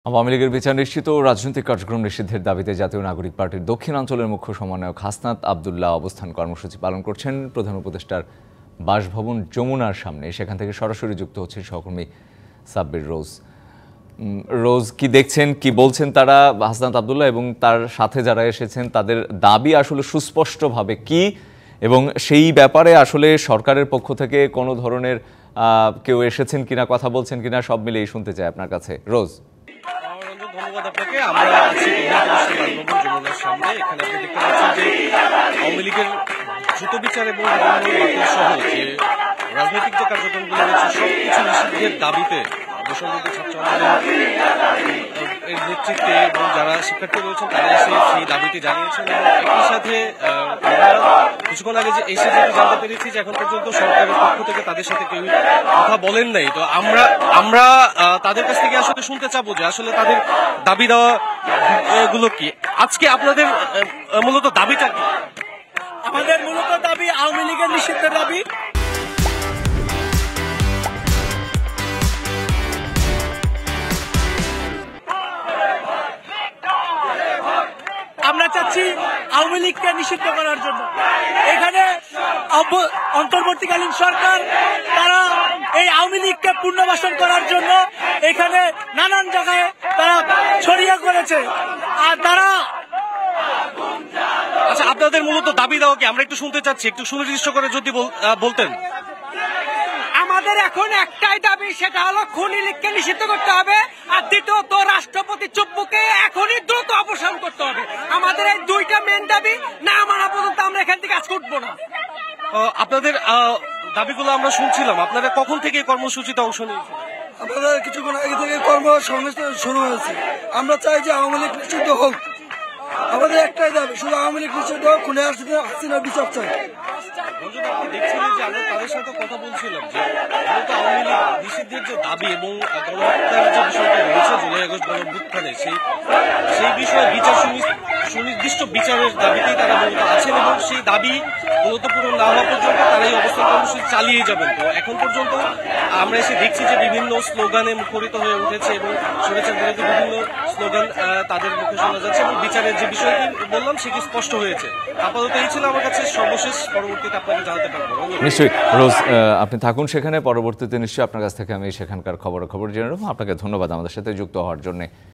আওয়ামী লীগের বিচার নিশ্চিত ও রাজনৈতিক কার্যক্রম নিষিদ্ধের দাবিতে জাতীয় নাগরিক পার্টির দক্ষিণাঞ্চলের মুখ্য সমন্বয়ক হাসনাত আব্দুল্লাহ অবস্থান কর্মসূচি পালন করছেন প্রধান উপদেষ্টার বাসভবন যমুনার সামনে। সেখান থেকে সরাসরি যুক্ত হচ্ছেন সহকর্মী সাব্বির রোজ। রোজ, কি দেখছেন, কি বলছেন তারা, হাসনাত আব্দুল্লাহ এবং তার সাথে যারা এসেছেন তাদের দাবি আসলে সুস্পষ্টভাবে কি, এবং সেই ব্যাপারে আসলে সরকারের পক্ষ থেকে কোনো ধরনের কেউ এসেছেন কিনা, কথা বলছেন কিনা, সব মিলিয়ে শুনতে চাই আপনার কাছে। রোজ, ধন্যবাদ আপনাকে। আমরা আছি যমুনার সামনে। এখানে আপনি দেখতে পাচ্ছেন যে আওয়ামী লীগের দ্রুত বিচার এবং সহ যে রাজনৈতিক যে কার্যক্রমগুলো রয়েছে সবকিছু নিষিদ্ধের দাবিতে বেসরকারি ছাত্র এর নেতৃত্বে এবং যারা শিক্ষার্থী রয়েছেন তারা এসে সেই দাবিটি জানিয়েছেন। একই সাথে কিছুক্ষণ আগে যে এসে যেটি জানতে পেরেছি যে এখন পর্যন্ত সরকারের পক্ষ থেকে তাদের সাথে কেউ কথা বলেন নাই। তো আমরা তাদের কাছ থেকে আসলে শুনতে চাবো যে আসলে তাদের দাবি দেওয়া গুলো কি। আজকে আপনাদের মূলত দাবিটা কি? আমাদের মূলত দাবি আওয়ামী লীগের নিষিদ্ধের দাবি। আমরা চাচ্ছি আওয়ামী লীগকে নিষিদ্ধ করার জন্য। এখানে অন্তর্বর্তীকালীন সরকার তারা এই আওয়ামী লীগকে পুনর্বাসন করার জন্য এখানে নানান জায়গায় তারা ছড়িয়ে করেছে। আর তারা আচ্ছা, আপনাদের মূলত দাবি দেওয়া কি আমরা একটু শুনতে চাচ্ছি, একটু সুনির্দিষ্ট করে যদি বলতেন। আমাদের এখন একটাই দাবি, সেটা হলো খুনি লীগকে নিষিদ্ধ করতে হবে, আর দ্বিতীয়ত রাষ্ট্রপতি চুপ্পুকে এখনই দ্রুত অবসান করতে হবে। আমাদের এই দুইটা মেন দাবি না মানা পর্যন্ত আমরা এখান থেকে আজকে উঠবো না। আপনাদের দাবিগুলো আমরা শুনছিলাম, আপনারা কখন থেকে কর্মসূচিতে অংশ নিয়েছেন? আমাদের কিছুক্ষণ আগে থেকে কর্মসংস্থান শুরু হয়েছে। আমরা চাই যে আওয়ামী লীগ নিষিদ্ধ হোক। আমাদের একটাই দাবি, শুধু আওয়ামী লীগ নিষিদ্ধ হোক, খুনে হাসিনার বিচার চাই। দেখছিলেন যে আমরা তাদের সাথে কথা বলছিলাম যে মূলত আওয়ামী লীগ নিষিদ্ধের যে দাবি এবং গণহত্যার যে বিষয়টা রয়েছে জুলাই আগস্ট গণঅভ্যুত্থানে সেই বিষয়ে বিচার সুনির্দিষ্ট বিচারের দাবিতেই তারা মূলত আছেন এবং সেই দাবি মূলত পূরণ না হওয়া পর্যন্ত তারা এই অবস্থান কর্মসূচি চালিয়ে যাবেন। তো এখন পর্যন্ত আমরা এসে দেখছি যে বিভিন্ন স্লোগানে মুখরিত হয়ে উঠেছে এবং স্বৈরাচার বিরোধী বিভিন্ন স্লোগান তাদের মুখে শোনা যাচ্ছে এবং বিচারের যে বিষয়টি বললাম সেটি স্পষ্ট হয়েছে। আপাতত এই ছিল আমার কাছে সর্বশেষ, পরবর্তীতে আপনাকে জানাতে পারবো। নিশ্চয়ই রোজ, আপনি থাকুন সেখানে, পরবর্তীতে নিশ্চয়ই আপনার কাছ থেকে আমি সেখানকার খবর জেনে নেব। আপনাকে ধন্যবাদ আমাদের সাথে যুক্ত হওয়ার জন্য।